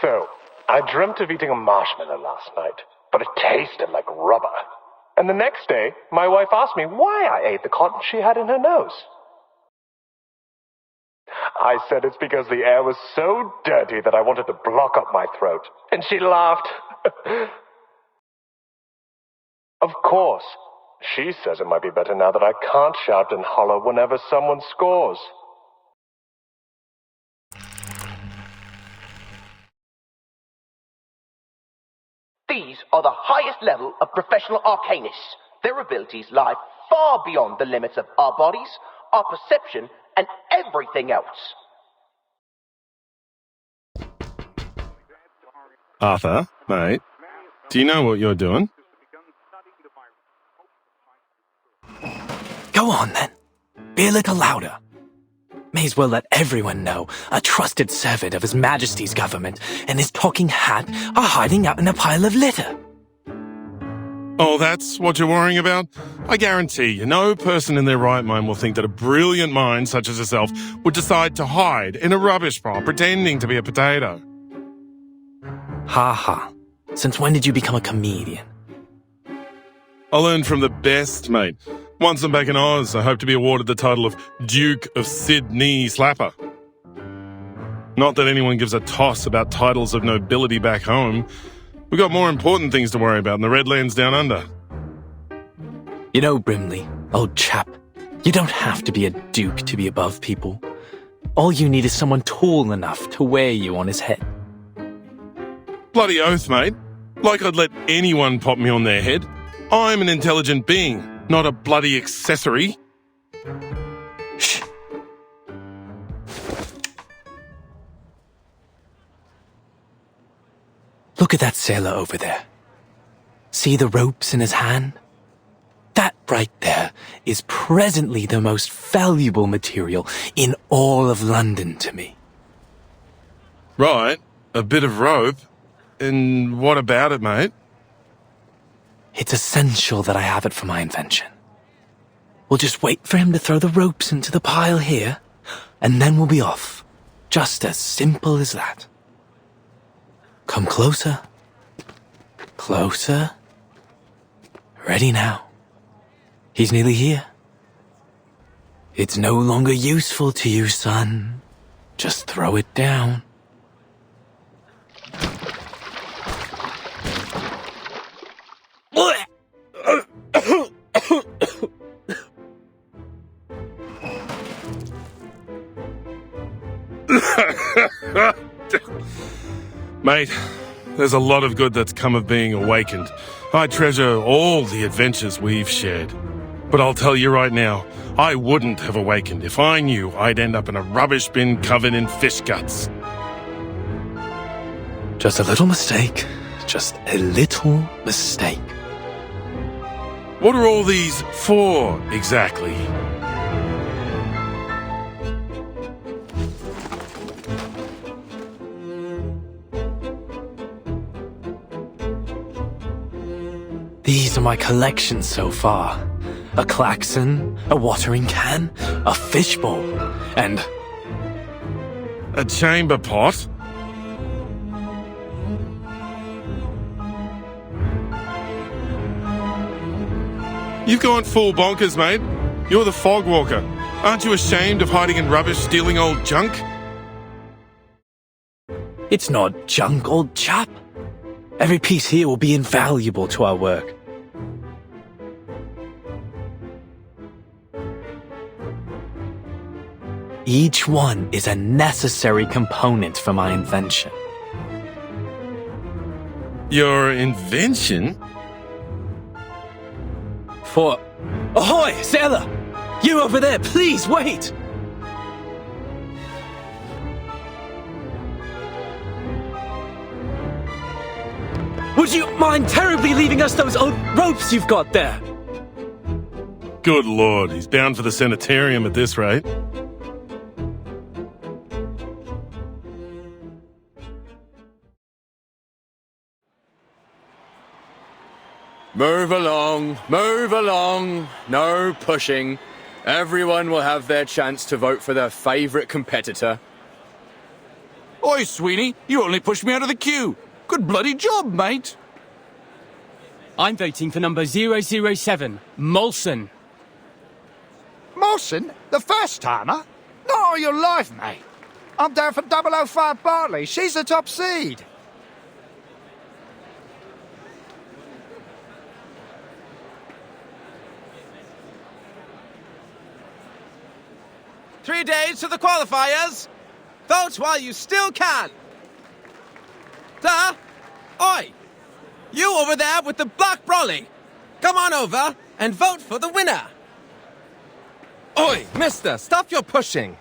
So, I dreamt of eating a marshmallow last night, but it tasted like rubber. And the next day, my wife asked me why I ate the cotton she had in her nose. I said it's because the air was so dirty that I wanted to block up my throat. And she laughed. Of course, she says it might be better now that I can't shout and holler whenever someone scores. These are the highest level of professional arcanists. Their abilities lie far beyond the limits of our bodies, our perception, and everything else. Arthur, mate, do you know what you're doing? Go on, then. Be a little louder. May as well let everyone know a trusted servant of His Majesty's government and his talking hat are hiding out in a pile of litter. Oh, that's what you're worrying about? I guarantee you, no person in their right mind will think that a brilliant mind such as yourself would decide to hide in a rubbish pile pretending to be a potato. Ha ha. Since when did you become a comedian? I learned from the best, mate. Once I'm back in Oz, I hope to be awarded the title of Duke of Sydney Slapper. Not that anyone gives a toss about titles of nobility back home. We've got more important things to worry about in the Redlands down under. You know, Brimley, old chap, you don't have to be a duke to be above people. All you need is someone tall enough to wear you on his head. Bloody oath, mate. Like I'd let anyone pop me on their head. I'm an intelligent being, not a bloody accessory. Shh. Look at that sailor over there. See the ropes in his hand? That right there is presently the most valuable material in all of London to me. Right, a bit of rope. And what about it, mate? It's essential that I have it for my invention. We'll just wait for him to throw the ropes into the pile here, and then we'll be off. Just as simple as that. Come closer. Closer. Ready now. He's nearly here. It's no longer useful to you, son. Just throw it down. Mate, there's a lot of good that's come of being awakened. I treasure all the adventures we've shared. But I'll tell you right now, I wouldn't have awakened if I knew I'd end up in a rubbish bin covered in fish guts. Just a little mistake. Just a little mistake. What are all these for, exactly? These are my collections so far. A klaxon, a watering can, a fishbowl, and... A chamber pot? You've gone full bonkers, mate. You're the fog walker. Aren't you ashamed of hiding in rubbish, stealing old junk? It's not junk, old chap. Every piece here will be invaluable to our work. Each one is a necessary component for my invention. Your invention? For... Ahoy, sailor! You over there, please wait! Would you mind terribly leaving us those old ropes you've got there? Good lord, he's bound for the sanitarium at this rate. Move along, no pushing. Everyone will have their chance to vote for their favourite competitor. Oi, Sweeney, you only pushed me out of the queue. Good bloody job, mate. I'm voting for number 007, Molson. Molson? The first-timer? Not all your life, mate. I'm down for 005 Bartley. She's the top seed. Three days to the qualifiers. Vote while you still can. Oi! You over there with the black brolly. Come on over and vote for the winner. Oi, mister, stop your pushing.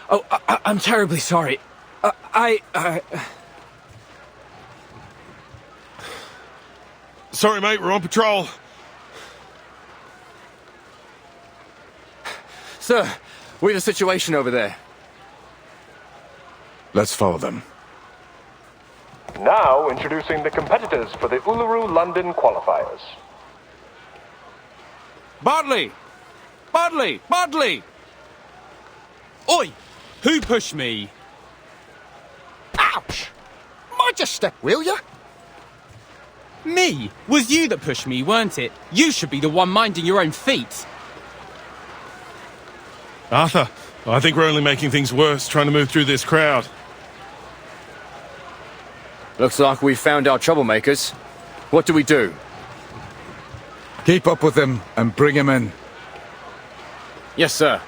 Oh, I'm terribly sorry. Sorry, mate, we're on patrol. Sir, we have a situation over there. Let's follow them. Now introducing the competitors for the Uluru London qualifiers. Bartley! Bartley! Bartley! Oi! Who pushed me? Ouch! Mind your step, will ya? Me? Was you that pushed me, weren't it? You should be the one minding your own feet. Arthur, I think we're only making things worse trying to move through this crowd. Looks like we found our troublemakers. What do we do? Keep up with them and bring him in. Yes, sir.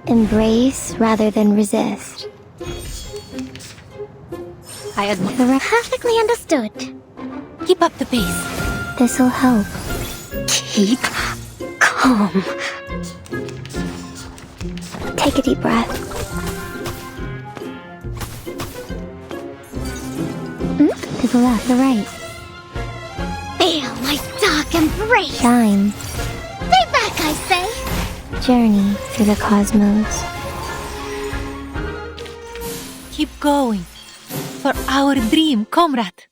Embrace rather than resist. I admire. Perfectly understood. Keep up the pace. This'll help. Keep calm. Take a deep breath. To the left, the right. Feel my dark embrace. Shine. Stay back, I say. Journey through the cosmos. Keep going. For our dream, comrade.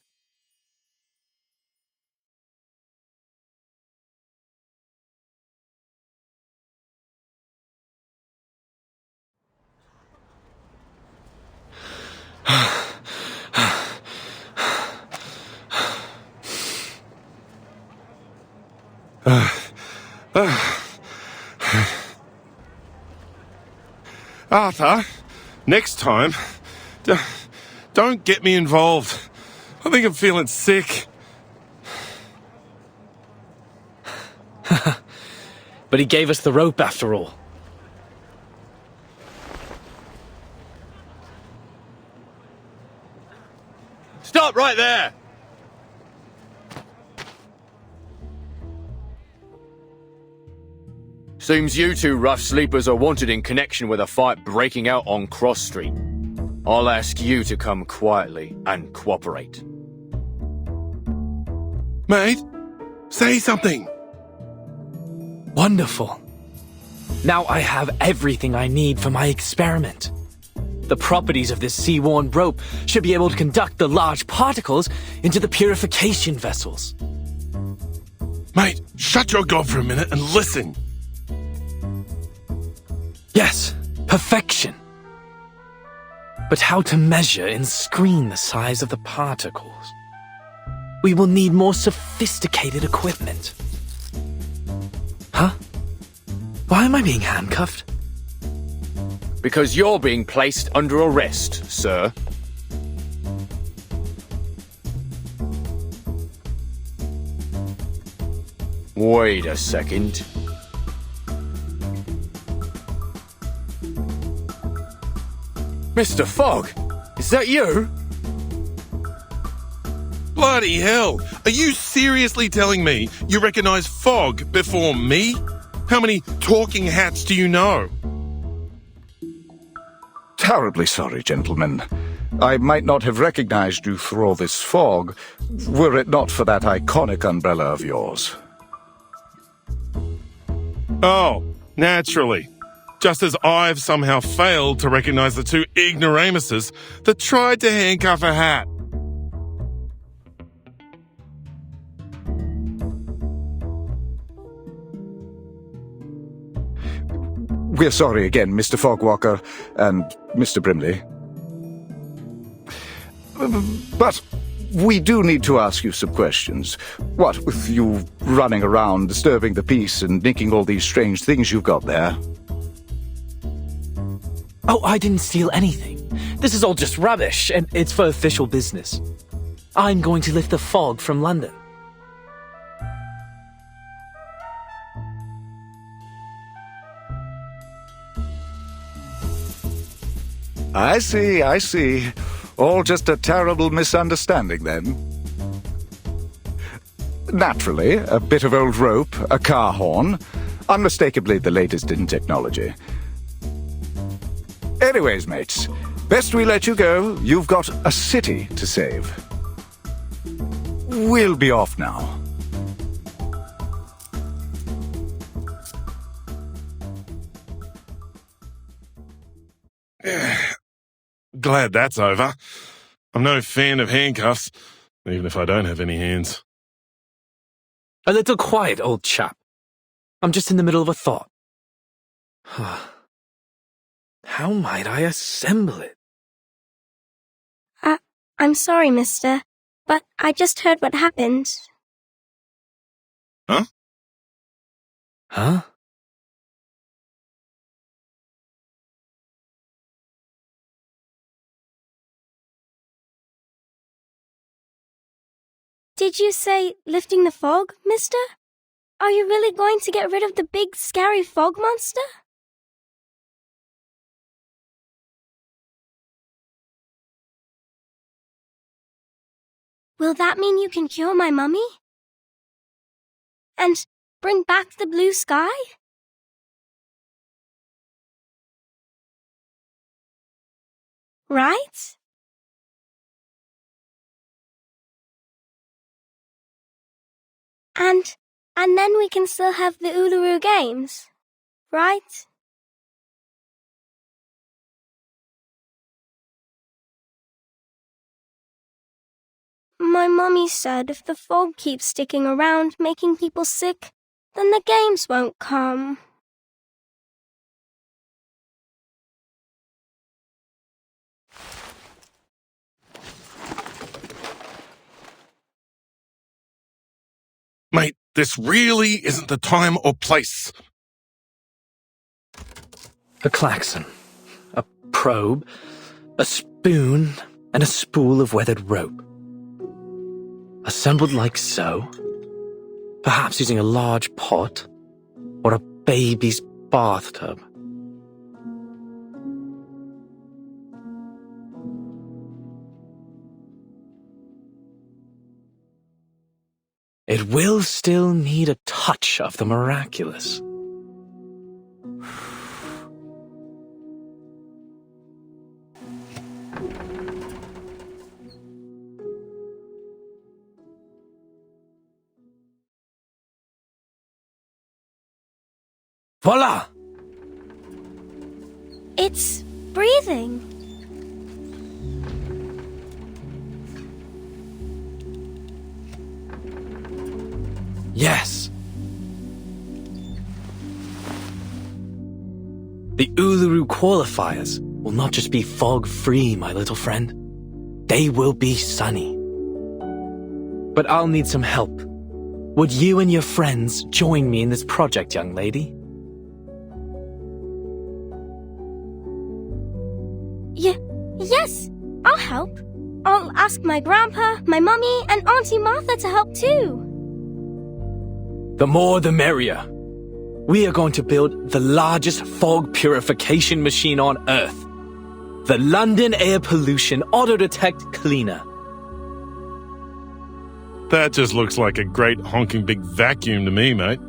Arthur, next time, don't get me involved. I think I'm feeling sick. But he gave us the rope after all. Stop right there! Seems you two rough sleepers are wanted in connection with a fight breaking out on Cross Street. I'll ask you to come quietly and cooperate. Mate, say something. Wonderful. Now I have everything I need for my experiment. The properties of this sea-worn rope should be able to conduct the large particles into the purification vessels. Mate, shut your gob for a minute and listen. Yes, perfection. But how to measure and screen the size of the particles? We will need more sophisticated equipment. Huh? Why am I being handcuffed? Because you're being placed under arrest, sir. Wait a second. Mr. Fogg, is that you? Bloody hell! Are you seriously telling me you recognize Fogg before me? How many talking hats do you know? Terribly sorry, gentlemen. I might not have recognized you through all this fog, were it not for that iconic umbrella of yours. Oh, naturally. Just as I've somehow failed to recognize the two ignoramuses that tried to handcuff a hat. We're sorry again, Mr. Fogwalker and Mr. Brimley. But we do need to ask you some questions. What with you running around, disturbing the peace, and nicking all these strange things you've got there? Oh, I didn't steal anything. This is all just rubbish, and it's for official business. I'm going to lift the fog from London. I see. All just a terrible misunderstanding, then. Naturally, a bit of old rope, a car horn, unmistakably the latest in technology. Anyways, mates, best we let you go. You've got a city to save. We'll be off now. Glad that's over. I'm no fan of handcuffs, even if I don't have any hands. A little quiet, old chap. I'm just in the middle of a thought. How might I assemble it? I'm sorry, mister, but I just heard what happened. Huh? Huh? Did you say lifting the fog, mister? Are you really going to get rid of the big, scary fog monster? Will that mean you can cure my mummy? And bring back the blue sky? Right? And then we can still have the Uluru Games, right? My mummy said if the fog keeps sticking around making people sick, then the games won't come. Mate, this really isn't the time or place. A klaxon, a probe, a spoon, and a spool of weathered rope. Assembled like so, perhaps using a large pot or a baby's bathtub. It will still need a touch of the miraculous. Voila! It's breathing. Yes. The Uluru qualifiers will not just be fog-free, my little friend. They will be sunny. But I'll need some help. Would you and your friends join me in this project, young lady? Yes, I'll help. I'll ask my grandpa, my mummy, and Auntie Martha to help too. The more the merrier. We are going to build the largest fog purification machine on Earth. The London Air Pollution Auto-Detect Cleaner. That just looks like a great honking big vacuum to me, mate.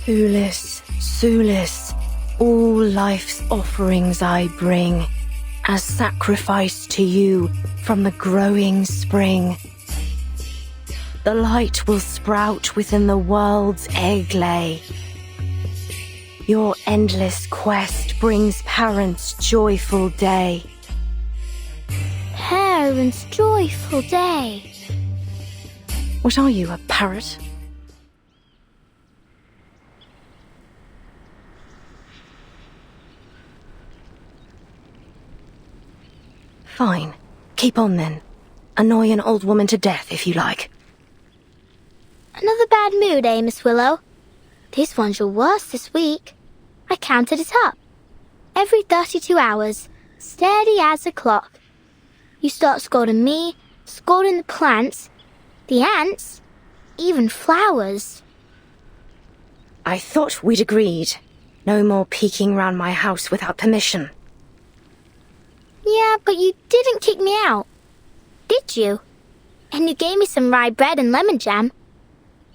Thulis, Sulis, all life's offerings I bring, as sacrifice to you from the growing spring. The light will sprout within the world's egg lay. Your endless quest brings parents' joyful day. Parents' joyful day. What are you, a parrot? Fine. Keep on then. Annoy an old woman to death if you like. Another bad mood, eh, Miss Willow? This one's your worst this week. I counted it up. Every 32 hours, steady as a clock. You start scolding me, scolding the plants, the ants, even flowers. I thought we'd agreed. No more peeking round my house without permission. Yeah, but you didn't kick me out, did you? And you gave me some rye bread and lemon jam.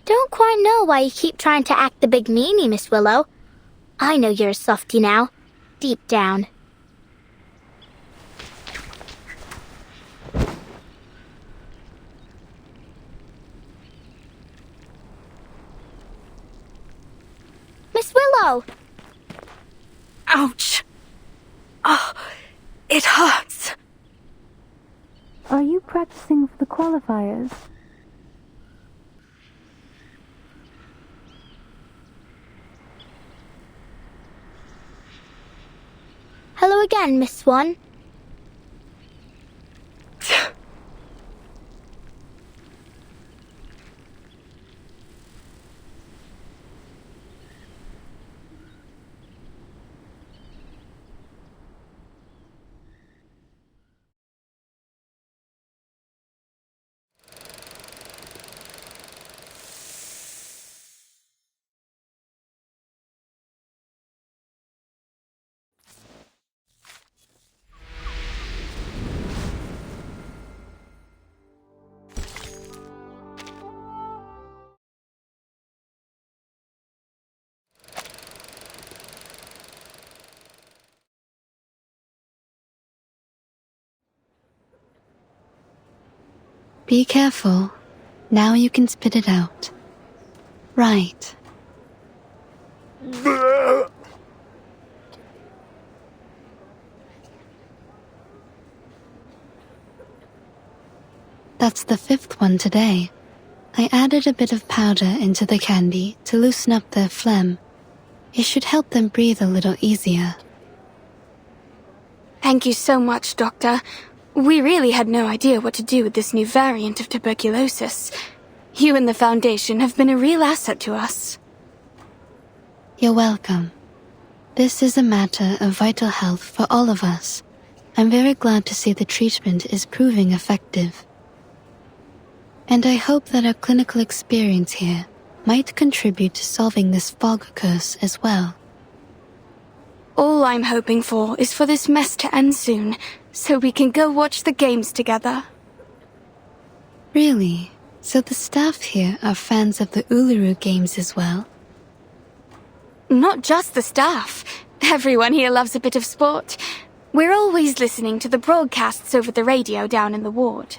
Don't quite know why you keep trying to act the big meanie, Miss Willow. I know you're a softie now, deep down. Miss Willow! Ouch! Oh, it hurts. Are you practicing for the qualifiers? Hello again, Miss Swan. Be careful. Now you can spit it out. Right. That's the 5th one today. I added a bit of powder into the candy to loosen up their phlegm. It should help them breathe a little easier. Thank you so much, Doctor. We really had no idea what to do with this new variant of tuberculosis. You and the Foundation have been a real asset to us. You're welcome. This is a matter of vital health for all of us. I'm very glad to see the treatment is proving effective. And I hope that our clinical experience here might contribute to solving this fog curse as well. All I'm hoping for is for this mess to end soon, so we can go watch the games together. Really? So the staff here are fans of the Uluru games as well? Not just the staff. Everyone here loves a bit of sport. We're always listening to the broadcasts over the radio down in the ward.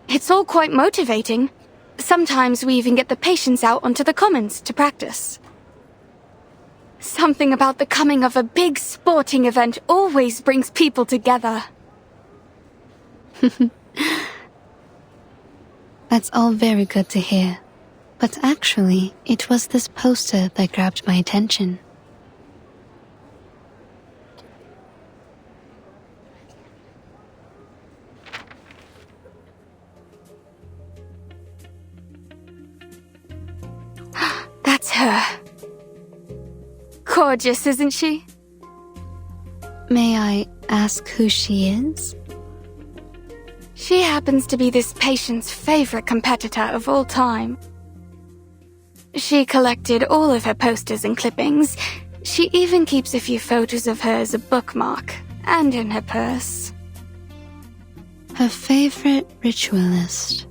It's all quite motivating. Sometimes we even get the patients out onto the commons to practice. Something about the coming of a big sporting event always brings people together. That's all very good to hear. But actually, it was this poster that grabbed my attention. That's her. Gorgeous, isn't she? May I ask who she is? She happens to be this patient's favorite competitor of all time. She collected all of her posters and clippings. She even keeps a few photos of her as a bookmark, and in her purse. Her favorite ritualist.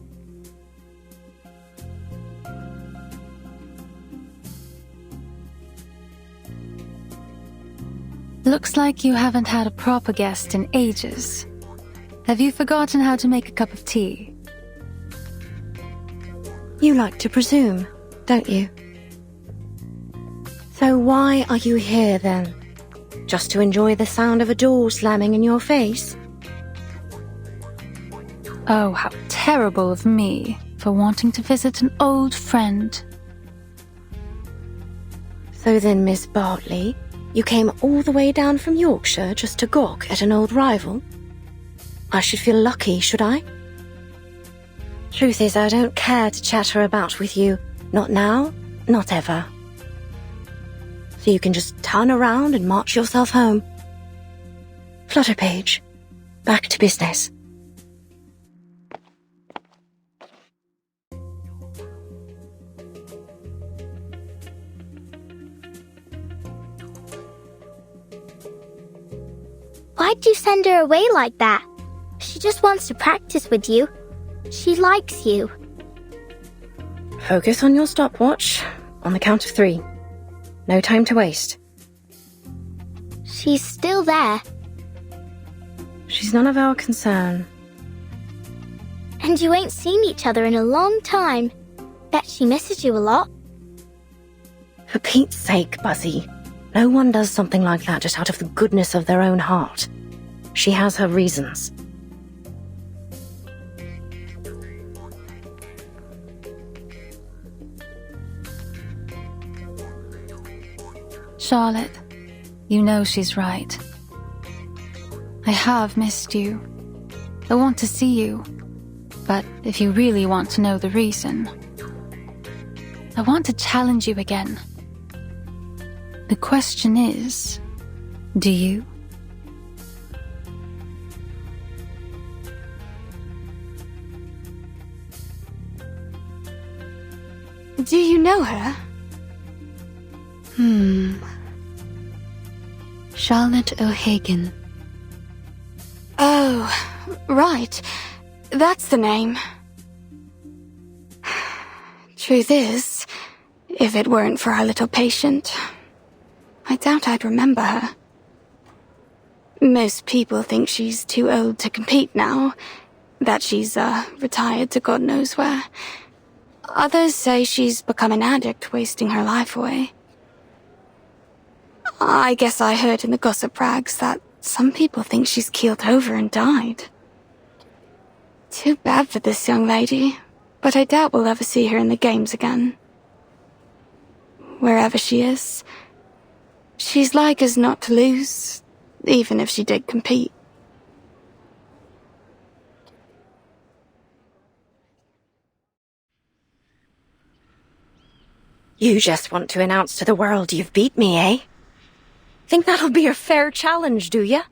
Looks like you haven't had a proper guest in ages. Have you forgotten how to make a cup of tea? You like to presume, don't you? So why are you here then? Just to enjoy the sound of a door slamming in your face? Oh, how terrible of me for wanting to visit an old friend. So then, Miss Bartley, you came all the way down from Yorkshire just to gawk at an old rival? I should feel lucky, should I? Truth is, I don't care to chatter about with you. Not now, not ever. So you can just turn around and march yourself home. Flutterpage, back to business. Why'd you send her away like that? She just wants to practice with you. She likes you. Focus on your stopwatch. On the count of 3. No time to waste. She's still there. She's none of our concern. And you ain't seen each other in a long time. Bet she misses you a lot. For Pete's sake, Buzzy. No one does something like that just out of the goodness of their own heart. She has her reasons. Charlotte, you know she's right. I have missed you. I want to see you. But if you really want to know the reason, I want to challenge you again. The question is, do you? Do you know her? Charlotte O'Hagan. Oh, right. That's the name. Truth is, if it weren't for our little patient, I doubt I'd remember her. Most people think she's too old to compete now, that she's retired to God knows where. Others say she's become an addict, wasting her life away. I guess I heard in the gossip rags that some people think she's keeled over and died. Too bad for this young lady, but I doubt we'll ever see her in the games again. Wherever she is, she's like as not to lose, even if she did compete. You just want to announce to the world you've beat me, eh? Think that'll be a fair challenge, do ya?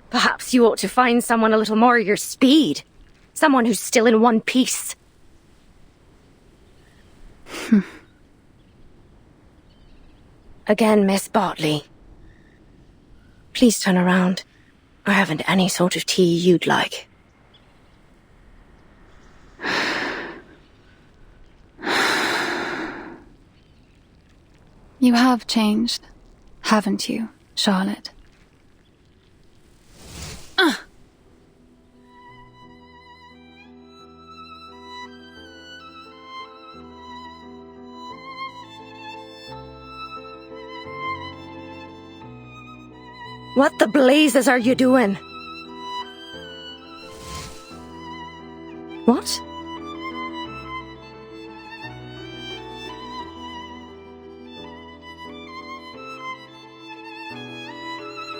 Perhaps you ought to find someone a little more your speed. Someone who's still in one piece. Again, Miss Bartley. Please turn around. I haven't any sort of tea you'd like. You have changed, haven't you, Charlotte? What the blazes are you doing? What?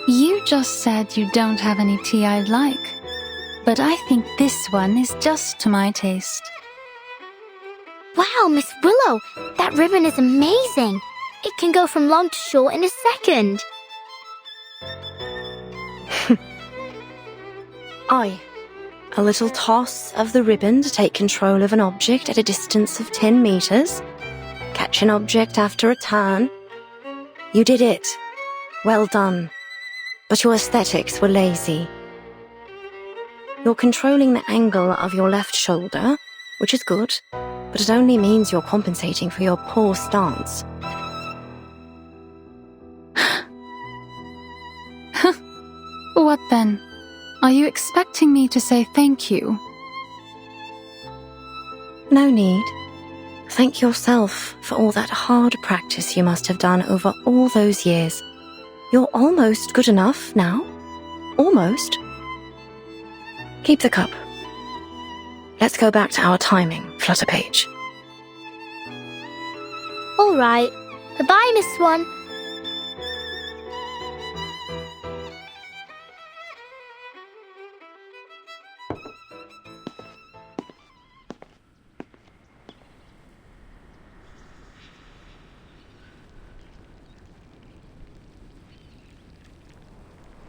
You just said you don't have any tea I'd like, but I think this one is just to my taste. Wow, Miss Willow, that ribbon is amazing. It can go from long to short in a second. Aye. A little toss of the ribbon to take control of an object at a distance of 10 meters. Catch an object after a turn. You did it. Well done. But your aesthetics were lazy. You're controlling the angle of your left shoulder, which is good, but it only means you're compensating for your poor stance. Then, are you expecting me to say thank you? No need. Thank yourself for all that hard practice you must have done over all those years. You're almost good enough now. Almost. Keep the cup. Let's go back to our timing, Flutterpage. All right. Goodbye, Miss Swan.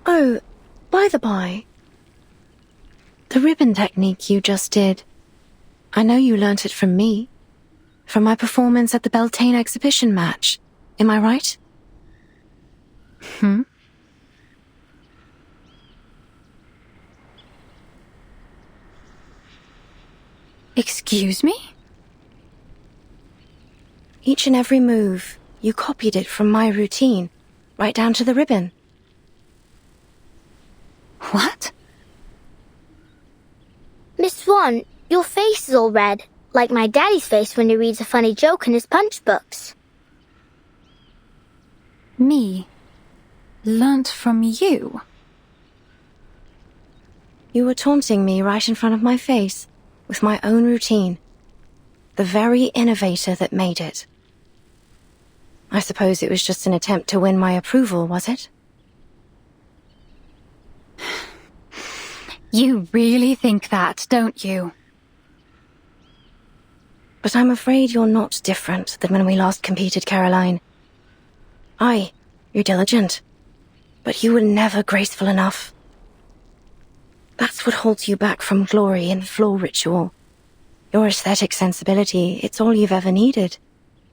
Oh, by the by, the ribbon technique you just did, I know you learnt it from me, from my performance at the Beltane exhibition match. Am I right? Excuse me? Each and every move, you copied it from my routine, right down to the ribbon. What? Miss Swan, your face is all red, like my daddy's face when he reads a funny joke in his punch books. Me? Learnt from you? You were taunting me right in front of my face, with my own routine. The very innovator that made it. I suppose it was just an attempt to win my approval, was it? You really think that, don't you? But I'm afraid you're not different than when we last competed, Caroline. Aye, you're diligent, but you were never graceful enough. That's what holds you back from glory in floor ritual. Your aesthetic sensibility, it's all you've ever needed,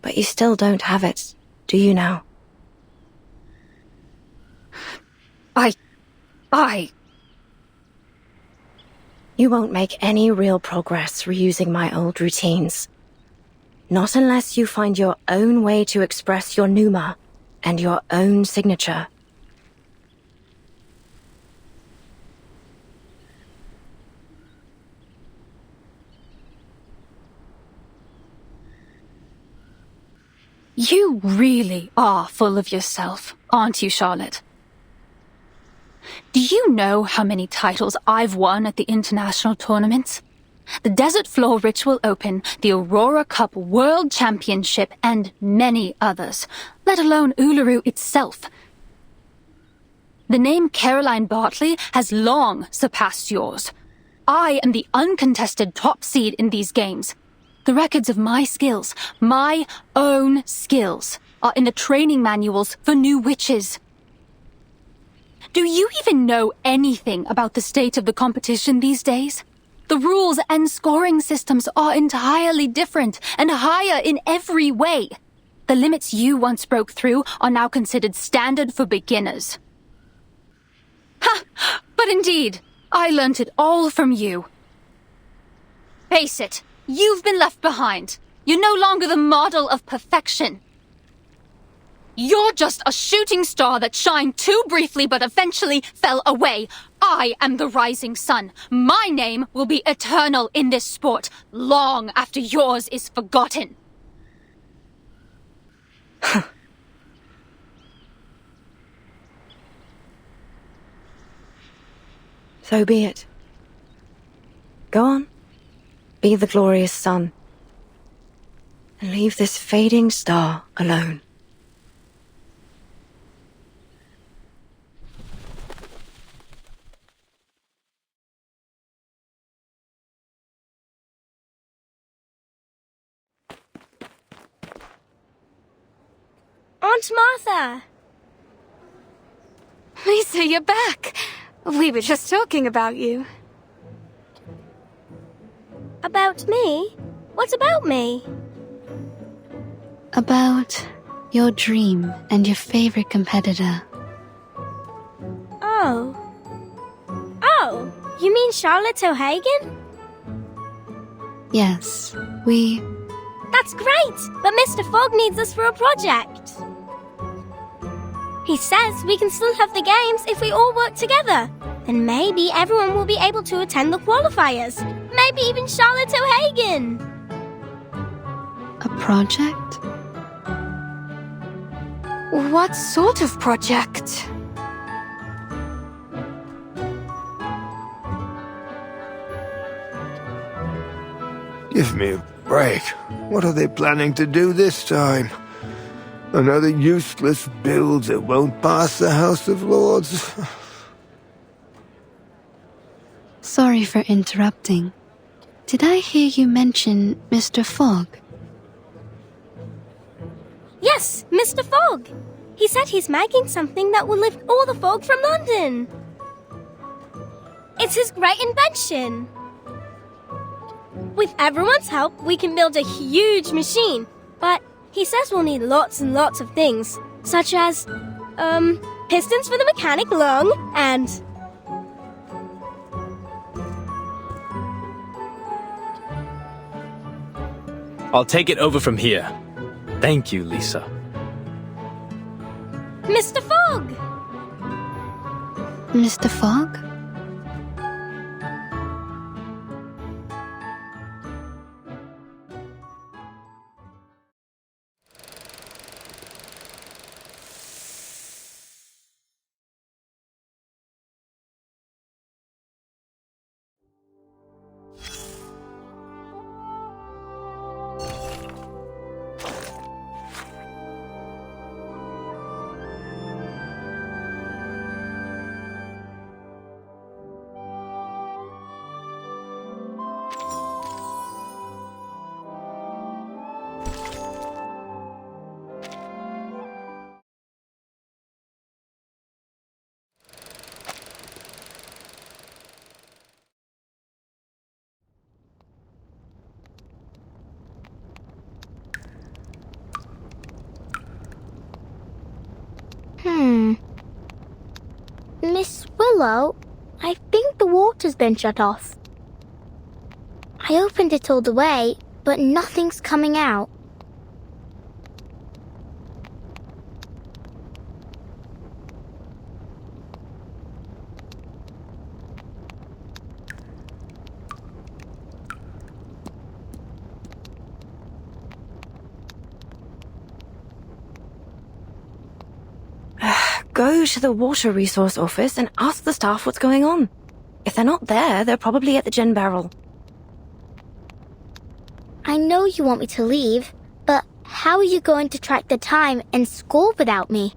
but you still don't have it, do you now? You won't make any real progress reusing my old routines. Not unless you find your own way to express your pneuma and your own signature. You really are full of yourself, aren't you, Charlotte? Do you know how many titles I've won at the international tournaments? The Desert Floor Ritual Open, the Aurora Cup World Championship, and many others, let alone Uluru itself. The name Caroline Bartley has long surpassed yours. I am the uncontested top seed in these games. The records of my skills, my own skills, are in the training manuals for new witches. Do you even know anything about the state of the competition these days? The rules and scoring systems are entirely different and higher in every way. The limits you once broke through are now considered standard for beginners. Ha! But indeed, I learnt it all from you. Face it, you've been left behind. You're no longer the model of perfection. You're just a shooting star that shined too briefly but eventually fell away. I am the rising sun. My name will be eternal in this sport, long after yours is forgotten. So be it. Go on. Be the glorious sun. And leave this fading star alone. Aunt Martha! Lisa, you're back. We were just talking about you. About me? What about me? About your dream and your favorite competitor. Oh. Oh, you mean Charlotte O'Hagan? Yes, we... That's great, but Mr. Fogg needs us for a project. He says we can still have the games if we all work together. Then maybe everyone will be able to attend the qualifiers. Maybe even Charlotte O'Hagan. A project? What sort of project? Give me a break. What are they planning to do this time? Another useless bill that won't pass the House of Lords? Sorry for interrupting. Did I hear you mention Mr. Fogg? Yes, Mr. Fogg. He said he's making something that will lift all the fog from London. It's his great invention. With everyone's help, we can build a huge machine. But he says we'll need lots and lots of things, such as, pistons for the mechanic lung and... I'll take it over from here. Thank you, Lisa. Mr. Fogg! Mr. Fogg? Miss Willow, I think the water's been shut off. I opened it all the way, but nothing's coming out. Go to the water resource office and ask the staff what's going on. If they're not there, they're probably at the gin barrel. I know you want me to leave, but how are you going to track the time and school without me?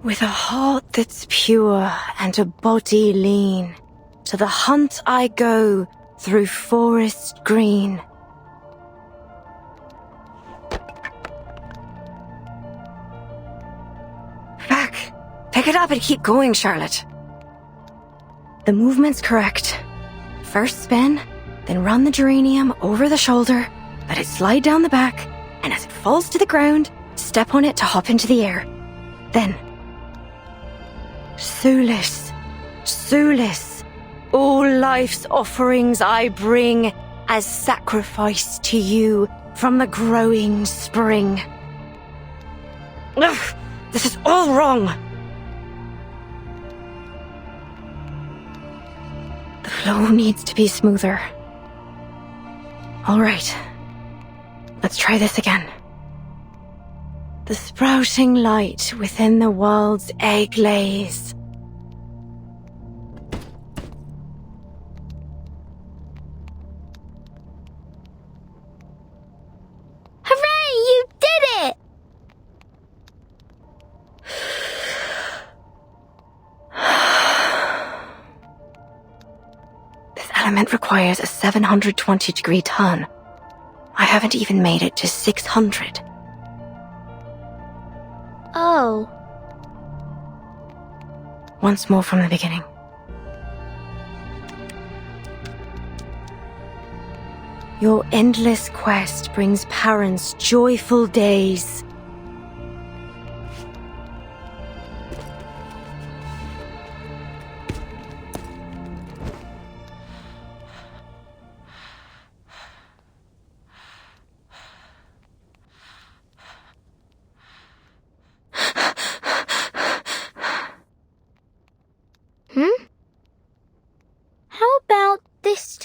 With a heart that's pure and a body lean, to the hunt I go through forest green. Pick it up and keep going, Charlotte. The movement's correct. First spin, then run the geranium over the shoulder, let it slide down the back, and as it falls to the ground, step on it to hop into the air. Then, Sulis, Sulis, all life's offerings I bring as sacrifice to you from the growing spring. Ugh, this is all wrong. The flow needs to be smoother. All right. Let's try this again. The sprouting light within the world's egg lays. Hooray! You did it! This element requires a 720-degree turn. I haven't even made it to 600. Oh. Once more from the beginning. Your endless quest brings parents joyful days.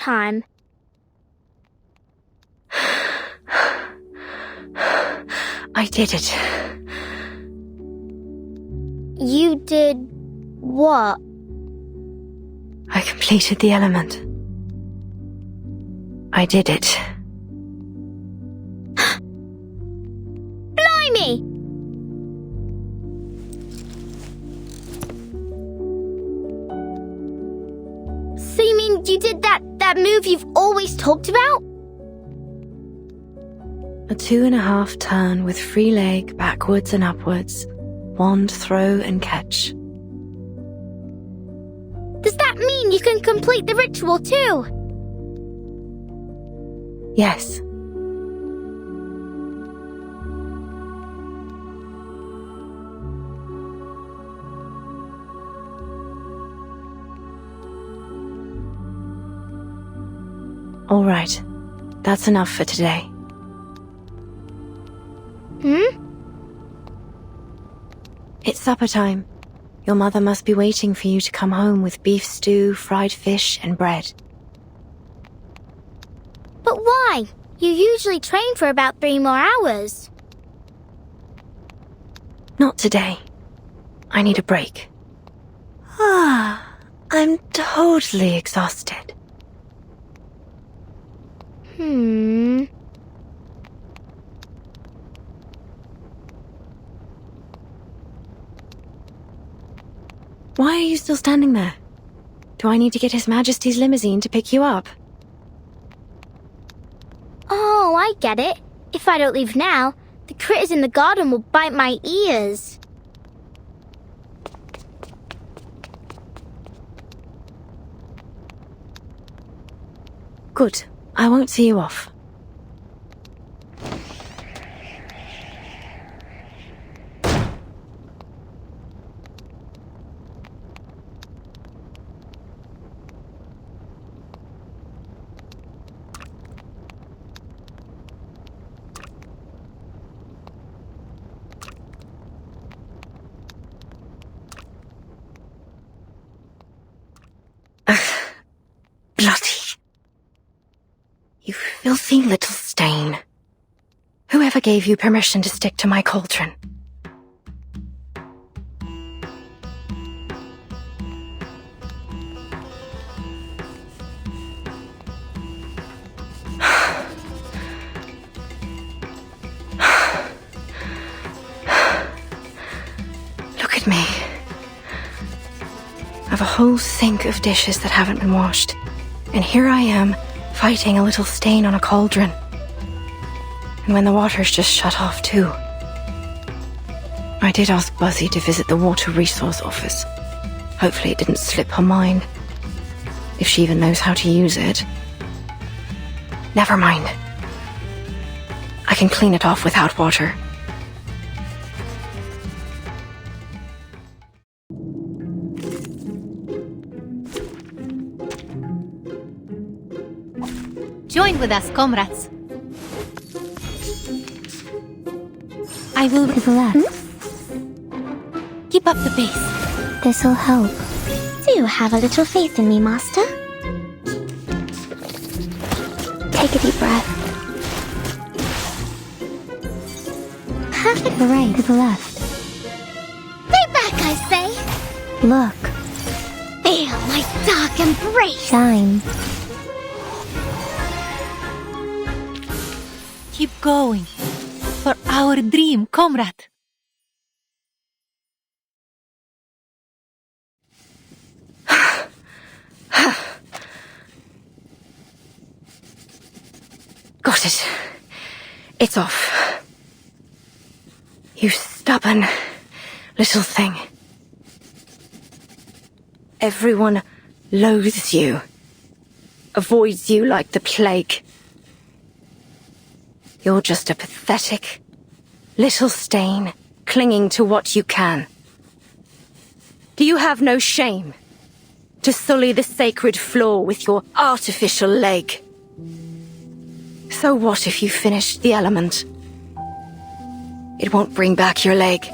time. I did it. You did what? I completed the element. I did it. Blimey! So you mean you did that move you've always talked about? A 2.5 turn with free leg backwards and upwards. Wand throw and catch. Does that mean you can complete the ritual too? Yes. All right. That's enough for today. It's supper time. Your mother must be waiting for you to come home with beef stew, fried fish, and bread. But why? You usually train for about 3 more hours. Not today. I need a break. I'm totally exhausted. Why are you still standing there? Do I need to get His Majesty's limousine to pick you up? Oh, I get it. If I don't leave now, the critters in the garden will bite my ears. Good. I won't see you off. Bloody. You filthy little stain. Whoever gave you permission to stick to my cauldron? Look at me. I've a whole sink of dishes that haven't been washed. And here I am, fighting a little stain on a cauldron. And when the water's just shut off too. I did ask Buzzy to visit the Water Resource Office. Hopefully it didn't slip her mind. If she even knows how to use it. Never mind. I can clean it off without water. Join with us, comrades. I will to the left. Keep up the pace. This'll help. Do have a little faith in me, Master. Take a deep breath. Perfect. The right to the left. Stay back, I say. Look. Feel my dark embrace. Shine. Keep going. For our dream, comrade. Got it. It's off. You stubborn little thing. Everyone loathes you. Avoids you like the plague. You're just a pathetic little stain clinging to what you can. Do you have no shame to sully the sacred floor with your artificial leg? So what if you finish the element? It won't bring back your leg.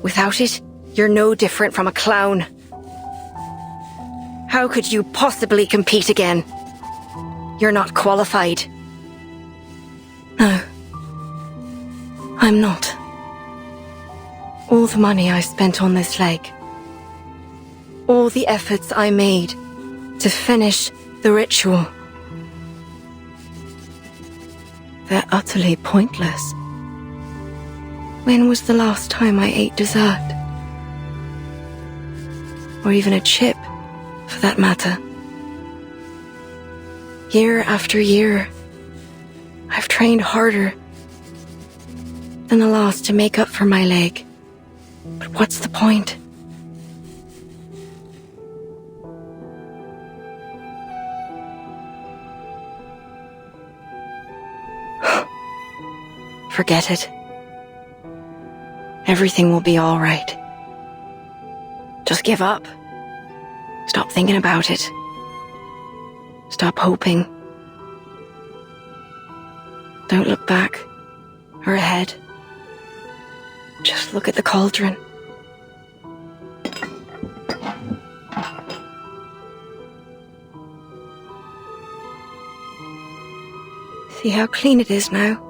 Without it, you're no different from a clown. How could you possibly compete again? You're not qualified. No. I'm not. All the money I spent on this leg, all the efforts I made to finish the ritual, they're utterly pointless. When was the last time I ate dessert? Or even a chip, for that matter? Year after year, I've trained harder than the last to make up for my leg. But what's the point? Forget it. Everything will be all right. Just give up. Stop thinking about it. Stop hoping. Don't look back or ahead. Just look at the cauldron. See how clean it is now?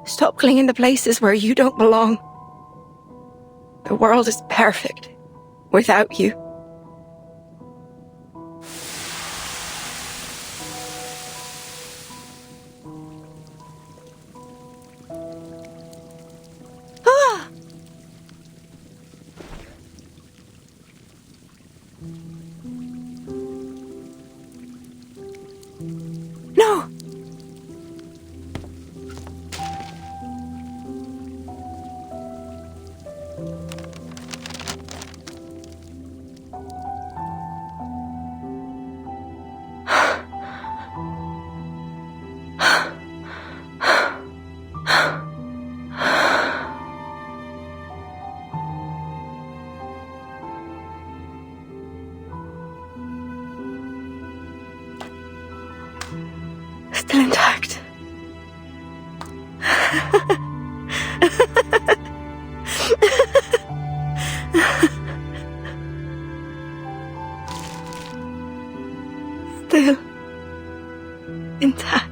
Stop clinging to places where you don't belong. The world is perfect without you. Ah! No! Still intact. Still intact.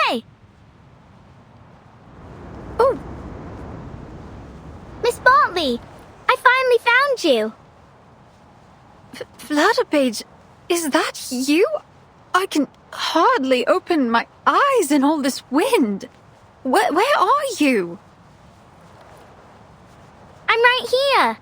Hey! Oh! Miss Bartley! I finally found you! Flutterpage, is that you? I can hardly open my eyes in all this wind. Where are you? I'm right here!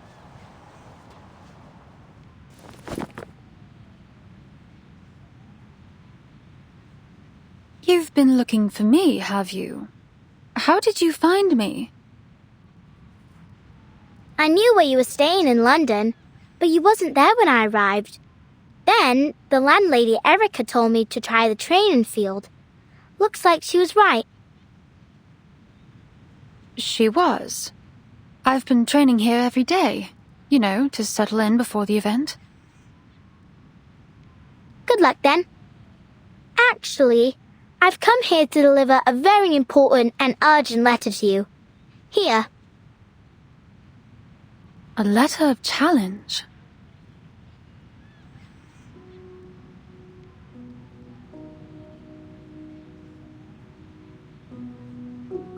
You've been looking for me, have you? How did you find me? I knew where you were staying in London, but you wasn't there when I arrived. Then, the landlady Erica told me to try the training field. Looks like she was right. She was. I've been training here every day, you know, to settle in before the event. Good luck then. Actually, I've come here to deliver a very important and urgent letter to you. Here. A letter of challenge.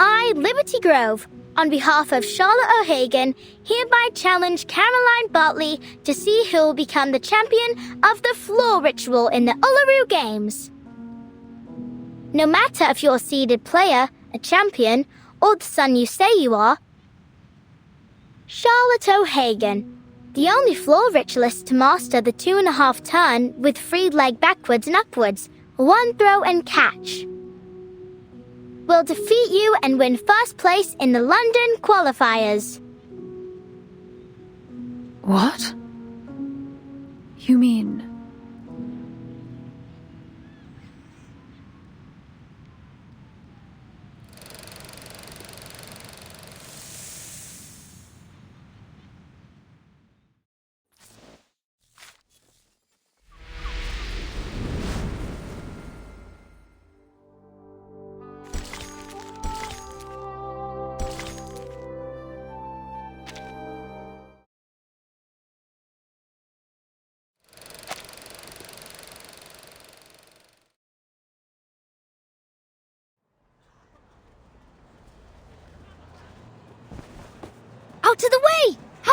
I, Liberty Grove, on behalf of Charlotte O'Hagan, hereby challenge Caroline Bartley to see who will become the champion of the floor ritual in the Uluru Games. No matter if you're a seeded player, a champion, or the son you say you are, Charlotte O'Hagan, the only floor ritualist to master the 2.5 turn with free leg backwards and upwards, 1 throw and catch, will defeat you and win first place in the London qualifiers. What? You mean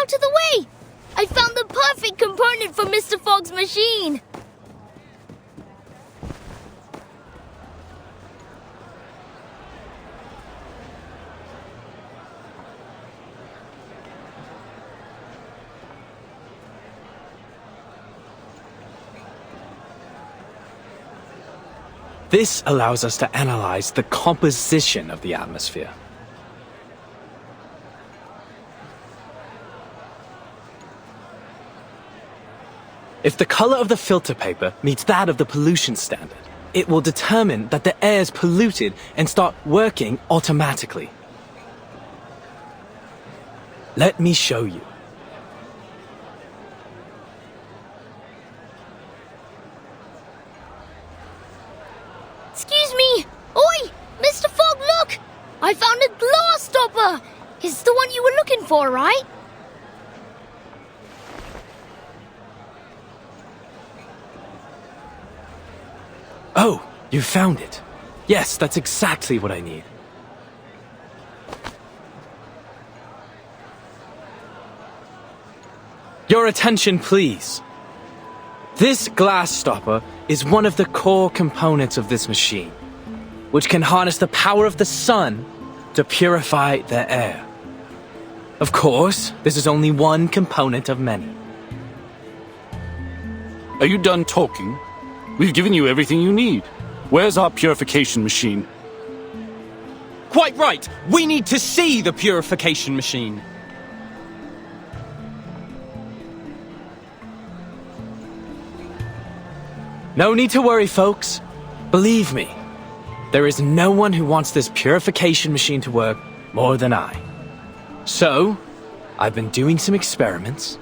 Out of the way! I found the perfect component for Mr. Fogg's machine! This allows us to analyze the composition of the atmosphere. If the color of the filter paper meets that of the pollution standard, it will determine that the air is polluted and start working automatically. Let me show you. Excuse me! Oi! Mr. Fogg, look! I found a glass stopper! It's the one you were looking for, right? Oh, you found it. Yes, that's exactly what I need. Your attention, please. This glass stopper is one of the core components of this machine, which can harness the power of the sun to purify the air. Of course, this is only one component of many. Are you done talking? We've given you everything you need. Where's our purification machine? Quite right! We need to see the purification machine. No need to worry, folks. Believe me, there is no one who wants this purification machine to work more than I. So, I've been doing some experiments.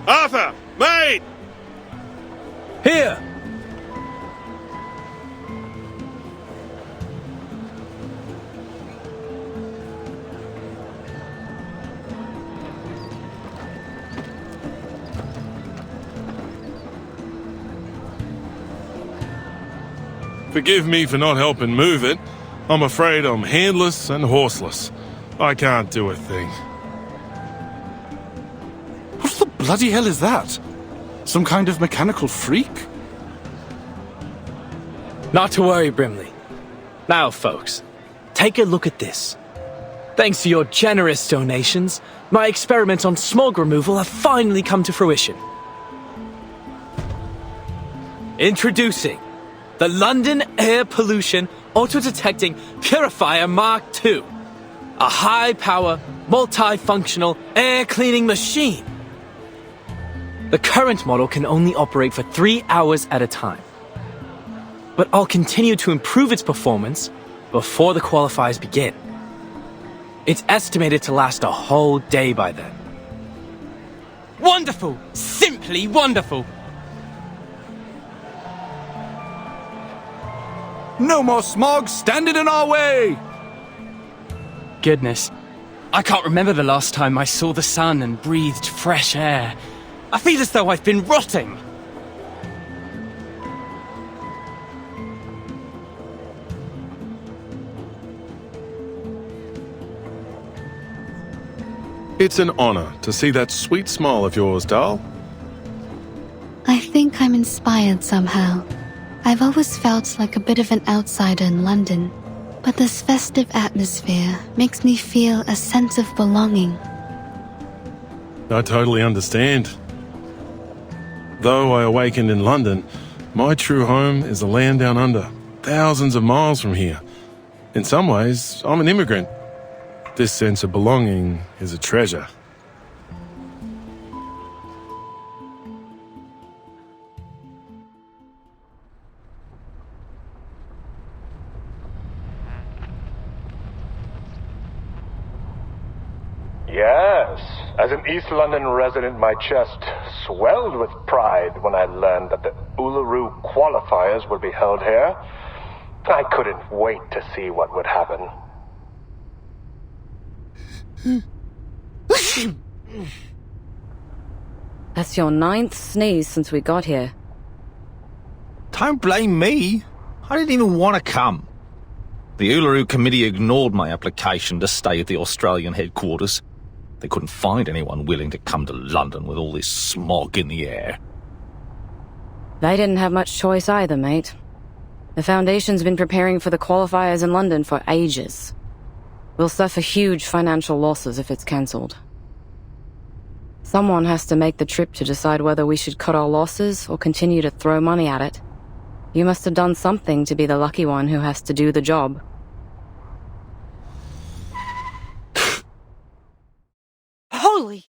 Arthur! Mate! Here! Forgive me for not helping move it. I'm afraid I'm handless and horseless. I can't do a thing. What the bloody hell is that? Some kind of mechanical freak? Not to worry, Brimley. Now, folks, take a look at this. Thanks to your generous donations, my experiments on smog removal have finally come to fruition. Introducing the London Air Pollution Auto-Detecting Purifier Mark II. A high-power, multi-functional air-cleaning machine. The current model can only operate for 3 hours at a time. But I'll continue to improve its performance before the qualifiers begin. It's estimated to last a whole day by then. Wonderful! Simply wonderful! No more smog standing in our way! Goodness, I can't remember the last time I saw the sun and breathed fresh air. I feel as though I've been rotting. It's an honor to see that sweet smile of yours, Dal. I think I'm inspired somehow. I've always felt like a bit of an outsider in London, but this festive atmosphere makes me feel a sense of belonging. I totally understand. Though I awakened in London, my true home is a land down under, thousands of miles from here. In some ways, I'm an immigrant. This sense of belonging is a treasure. Yes, as an East London resident, my chest swelled with pride when I learned that the Uluru qualifiers would be held here. I couldn't wait to see what would happen. That's your 9th sneeze since we got here. Don't blame me. I didn't even want to come. The Uluru committee ignored my application to stay at the Australian headquarters. They couldn't find anyone willing to come to London with all this smog in the air. They didn't have much choice either, mate. The Foundation's been preparing for the qualifiers in London for ages. We'll suffer huge financial losses if it's cancelled. Someone has to make the trip to decide whether we should cut our losses or continue to throw money at it. You must have done something to be the lucky one who has to do the job. Holy!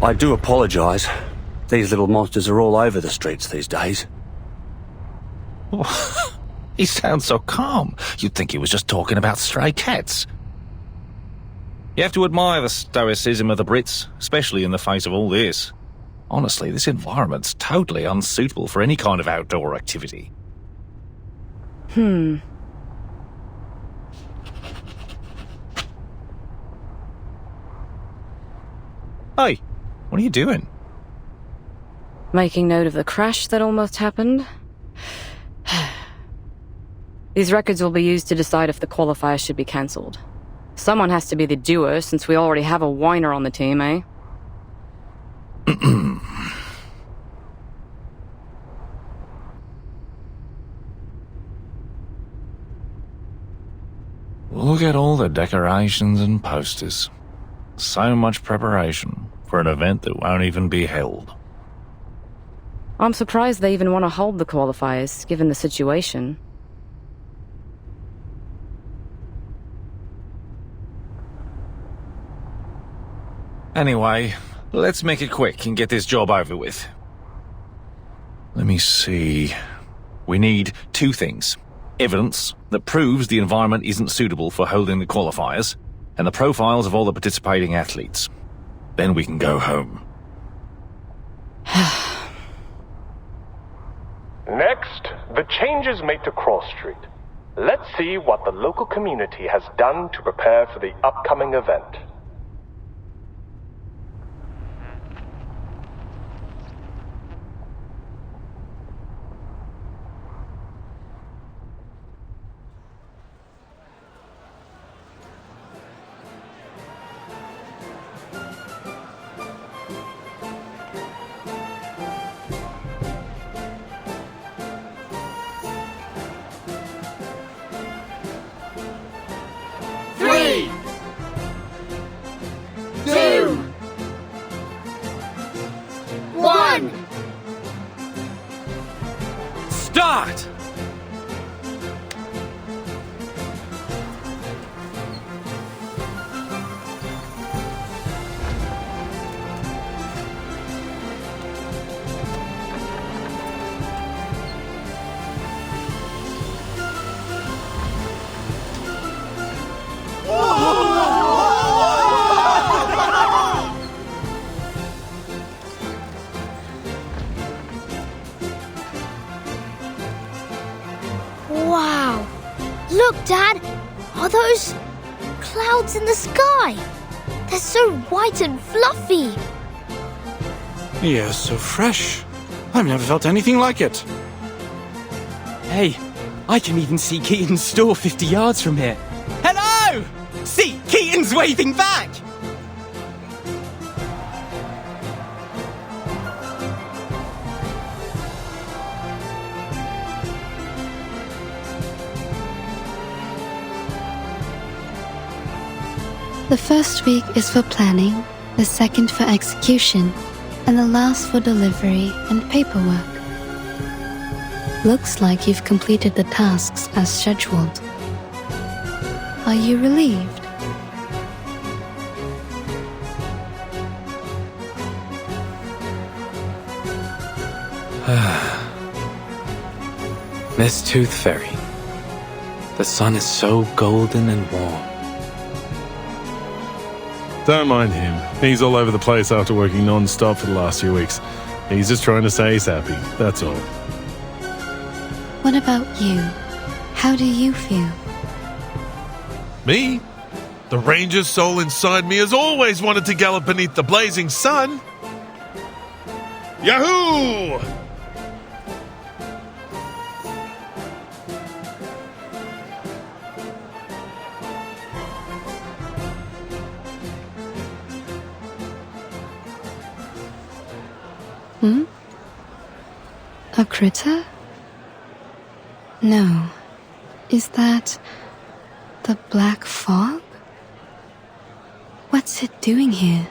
I do apologise. These little monsters are all over the streets these days. He sounds so calm. You'd think he was just talking about stray cats. You have to admire the stoicism of the Brits, especially in the face of all this. Honestly, this environment's totally unsuitable for any kind of outdoor activity. Hey, what are you doing? Making note of the crash that almost happened. These records will be used to decide if the qualifier should be cancelled. Someone has to be the doer, since we already have a whiner on the team, eh? Look at all the decorations and posters. So much preparation for an event that won't even be held. I'm surprised they even want to hold the qualifiers, given the situation. Anyway, let's make it quick and get this job over with. Let me see. We need 2 things. Evidence that proves the environment isn't suitable for holding the qualifiers, and the profiles of all the participating athletes. Then we can go home. Next, the changes made to Cross Street. Let's see what the local community has done to prepare for the upcoming event. Start! Wow! Look, Dad! Are those clouds in the sky? They're so white and fluffy! You're so fresh. I've never felt anything like it. Hey, I can even see Keaton's store 50 yards from here. Hello! See, Keaton's waving back! The first week is for planning, the second for execution, and the last for delivery and paperwork. Looks like you've completed the tasks as scheduled. Are you relieved? Miss Tooth Fairy. The sun is so golden and warm. Don't mind him. He's all over the place after working non-stop for the last few weeks. He's just trying to say he's happy, that's all. What about you? How do you feel? Me? The ranger's soul inside me has always wanted to gallop beneath the blazing sun. Yahoo! Hmm? A critter? No. Is that the black fog? What's it doing here?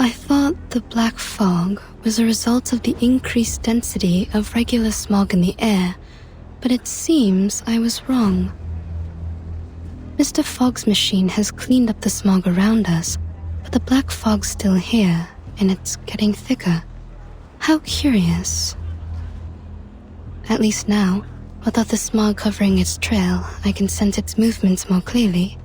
I thought the black fog was a result of the increased density of regular smog in the air, but it seems I was wrong. Mr. Fogg's machine has cleaned up the smog around us, but the black fog's still here, and it's getting thicker. How curious. At least now, without the smog covering its trail, I can sense its movements more clearly.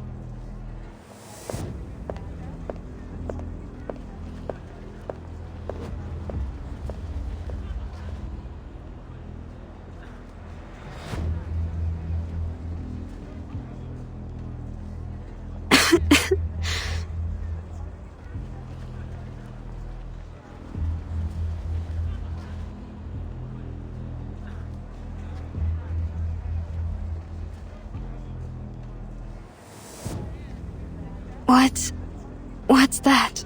What's that?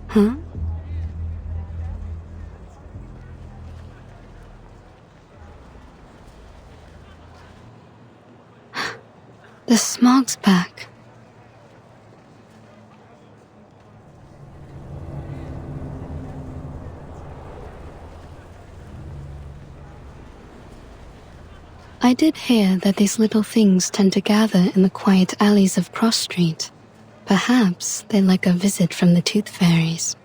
Huh? The smog's back. I did hear that these little things tend to gather in the quiet alleys of Cross Street. Perhaps they'd like a visit from the Tooth Fairies.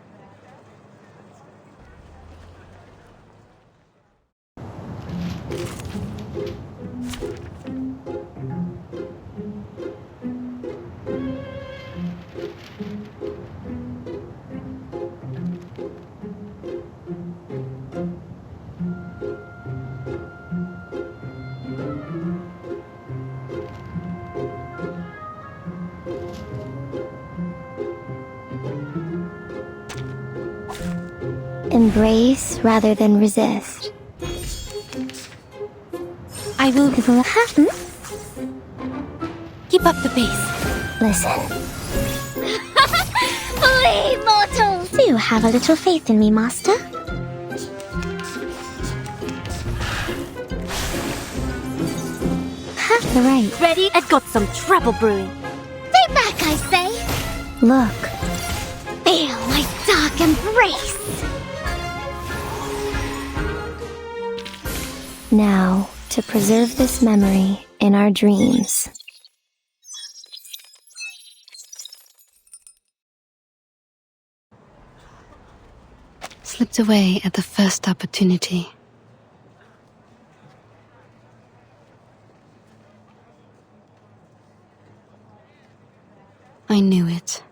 Embrace rather than resist. I will happen. Keep up the pace. Listen. Flee, mortals! Do have a little faith in me, Master? You're right. Ready? I've got some trouble brewing. Stay back, I say! Look. Feel my dark embrace! Now, to preserve this memory in our dreams. Slipped away at the first opportunity. I knew it.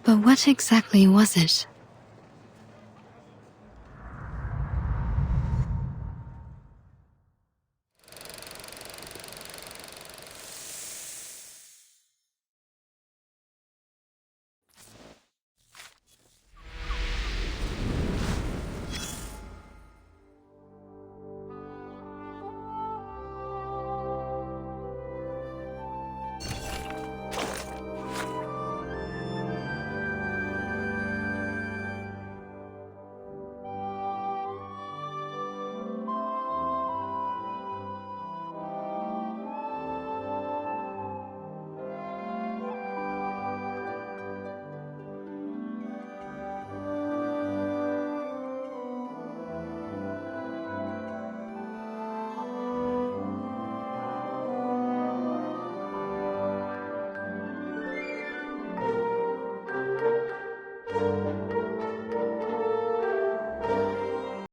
But what exactly was it?